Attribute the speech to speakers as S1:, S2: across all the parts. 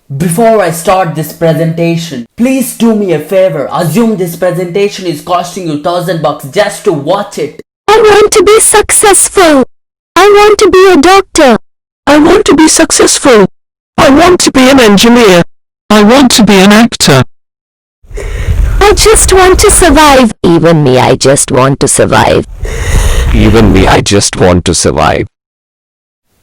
S1: Before I start this presentation, please do me a favor. Assume this presentation is costing you $1,000 just to watch it.
S2: I want to be successful. I want to be a doctor.
S3: I want to be successful. I want to be an engineer. I want to be an actor.
S2: I just want to survive. Even me, I just want to survive.
S3: Even me, I just want to survive.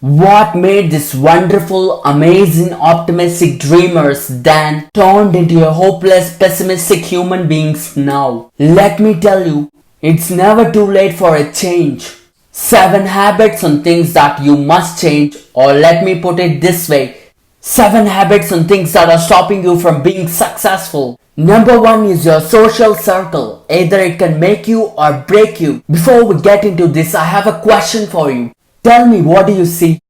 S1: What made this wonderful, amazing, optimistic dreamers then turned into a hopeless, pessimistic human beings now? Let me tell you, it's never too late for a change. 7 habits on things that you must change, or let me put it this way, 7 habits on things that are stopping you from being successful. Number 1 is your social circle. Either it can make you or break you. Before we get into this, I have a question for you. Tell me, what do you see?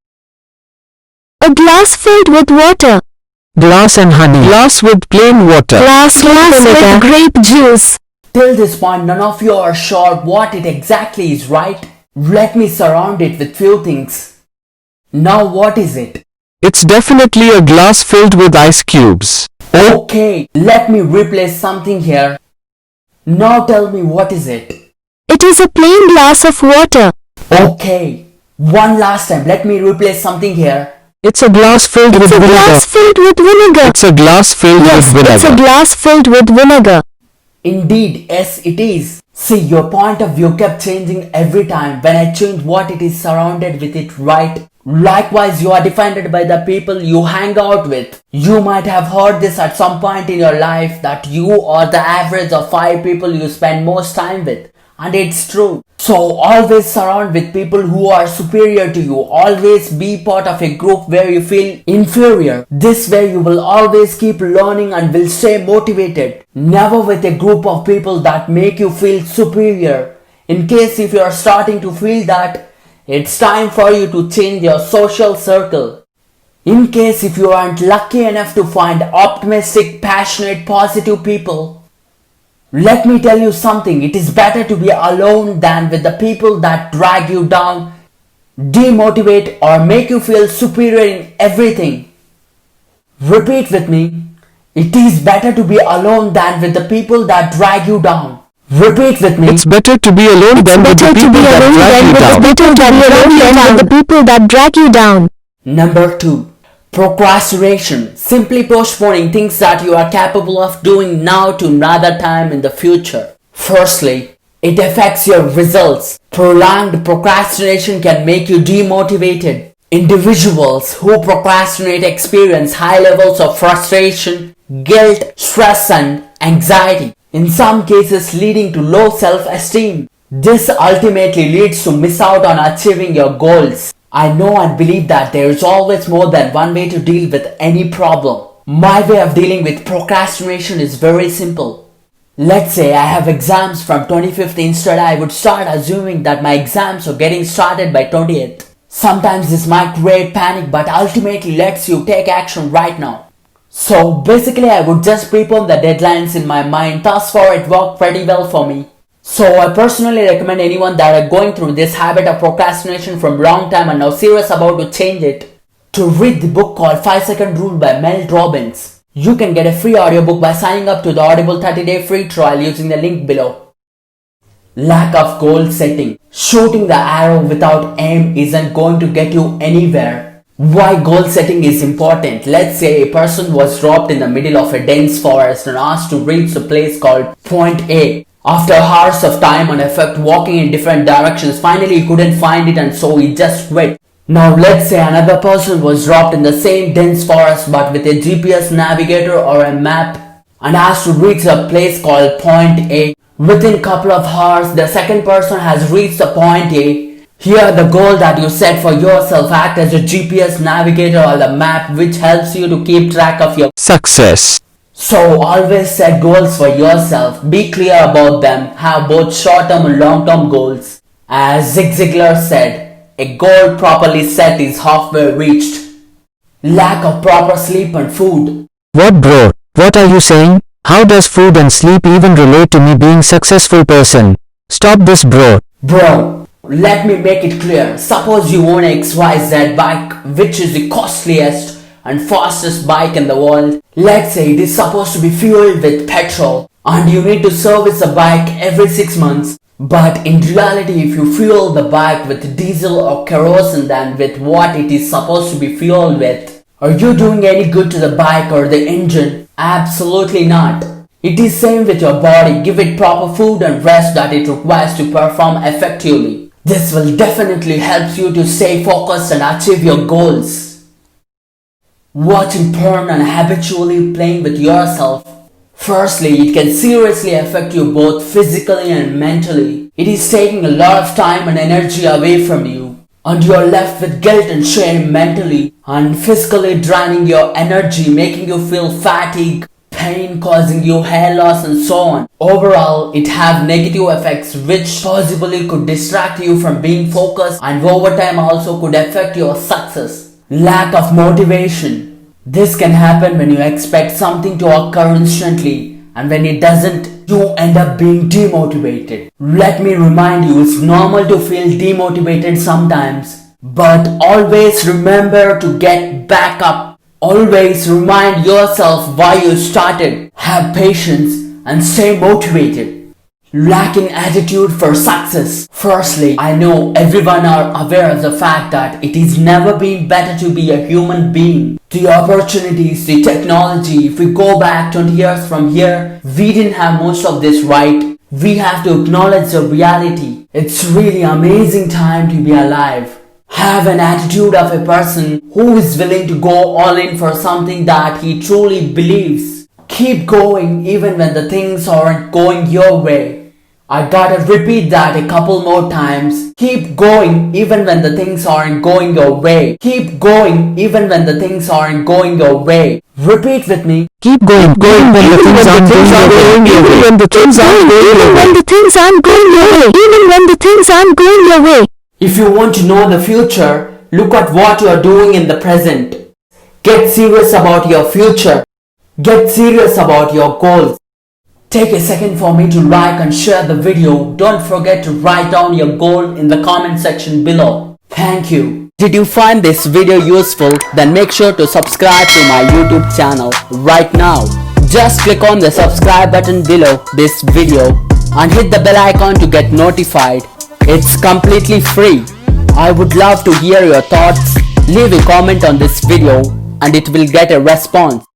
S2: A glass filled with water.
S3: Glass and honey. Glass with plain water.
S2: Glass with grape juice.
S1: Till this point, none of you are sure what it exactly is, right? Let me surround it with few things. Now what is it?
S3: It's definitely a glass filled with ice cubes.
S1: Okay, let me replace something here. Now tell me, what is it?
S2: It is a plain glass of water.
S1: Okay, one last time, let me replace something here.
S3: It's a glass filled with vinegar.
S2: Glass filled with vinegar.
S3: It's a glass filled with vinegar.
S2: It's a glass filled with vinegar.
S1: Indeed, yes it is. See, your point of view kept changing every time when I changed what it is surrounded with it, right? Likewise, you are defined by the people you hang out with. You might have heard this at some point in your life that you are the average of 5 people you spend most time with. And it's true. So always surround with people who are superior to you. Always be part of a group where you feel inferior. This way you will always keep learning and will stay motivated. Never with a group of people that make you feel superior. In case if you are starting to feel that, it's time for you to change your social circle. In case if you aren't lucky enough to find optimistic, passionate, positive people, let me tell you something, it is better to be alone than with the people that drag you down, demotivate or make you feel superior in everything. Repeat with me, it is better to be alone than with the people that drag you down. Repeat with me.
S3: It's better to be alone than with the people that drag you down.
S2: It's better to be alone than with the people that drag you down.
S1: Number 2. Procrastination. Simply postponing things that you are capable of doing now to another time in the future. Firstly, it affects your results. Prolonged procrastination can make you demotivated. Individuals who procrastinate experience high levels of frustration, guilt, stress and anxiety. In some cases leading to low self-esteem. This ultimately leads to miss out on achieving your goals. I know and believe that there is always more than one way to deal with any problem. My way of dealing with procrastination is very simple. Let's say I have exams from 25th, instead I would start assuming that my exams are getting started by 20th. Sometimes this might create panic but ultimately lets you take action right now. So basically I would just prepone the deadlines in my mind, thus far it worked pretty well for me. So I personally recommend anyone that are going through this habit of procrastination from long time and now serious about to change it, to read the book called 5 Second Rule by Mel Robbins. You can get a free audiobook by signing up to the Audible 30-day free trial using the link below. Lack of goal setting. Shooting the arrow without aim isn't going to get you anywhere. Why goal setting is important? Let's say a person was dropped in the middle of a dense forest and asked to reach a place called Point A. After hours of time and effort walking in different directions, finally he couldn't find it and so he just quit. Now let's say another person was dropped in the same dense forest but with a GPS navigator or a map and asked to reach a place called Point A. Within a couple of hours, the second person has reached the Point A. Here the goal that you set for yourself acts as a GPS navigator or the map which helps you to keep track of your
S3: success.
S1: So always set goals for yourself, be clear about them, have both short-term and long-term goals. As Zig Ziglar said, a goal properly set is halfway reached. Lack of proper sleep and food.
S3: What bro? What are you saying? How does food and sleep even relate to me being successful person? Stop this bro.
S1: Bro, let me make it clear. Suppose you own a XYZ bike which is the costliest, and fastest bike in the world. Let's say it is supposed to be fueled with petrol and you need to service the bike every 6 months. But in reality, if you fuel the bike with diesel or kerosene than with what it is supposed to be fueled with, are you doing any good to the bike or the engine? Absolutely not. It is same with your body. Give it proper food and rest that it requires to perform effectively. This will definitely help you to stay focused and achieve your goals. Watching porn and habitually playing with yourself. Firstly, it can seriously affect you both physically and mentally. It is taking a lot of time and energy away from you, and you are left with guilt and shame mentally and physically, draining your energy, making you feel fatigue, pain, causing you hair loss and so on. Overall, it have negative effects which possibly could distract you from being focused, and over time also could affect your success. Lack of motivation. This can happen when you expect something to occur instantly, and when it doesn't, you end up being demotivated. Let me remind you, it's normal to feel demotivated sometimes, but always remember to get back up. Always remind yourself why you started. Have patience and stay motivated. Lacking attitude for success. Firstly, I know everyone are aware of the fact that it is never been better to be a human being. The opportunities, the technology, if we go back 20 years from here, we didn't have most of this, right? We have to acknowledge the reality. It's really amazing time to be alive. Have an attitude of a person who is willing to go all in for something that he truly believes. Keep going even when the things aren't going your way. I gotta repeat that a couple more times. Keep going even when the things aren't going your way. Keep going even when the things aren't going your way. Repeat with me.
S3: Keep going when the things aren't going your way. Even when the things aren't going your way.
S2: Even when the things aren't going your way. Even when the things aren't going your way.
S1: If you want to know the future, look at what you are doing in the present. Get serious about your future. Get serious about your goals. Take a second for me to like and share the video. Don't forget to write down your goal in the comment section below. Thank you. Did you find this video useful? Then make sure to subscribe to my YouTube channel right now. Just click on the subscribe button below this video and hit the bell icon to get notified. It's completely free. I would love to hear your thoughts. Leave a comment on this video and it will get a response.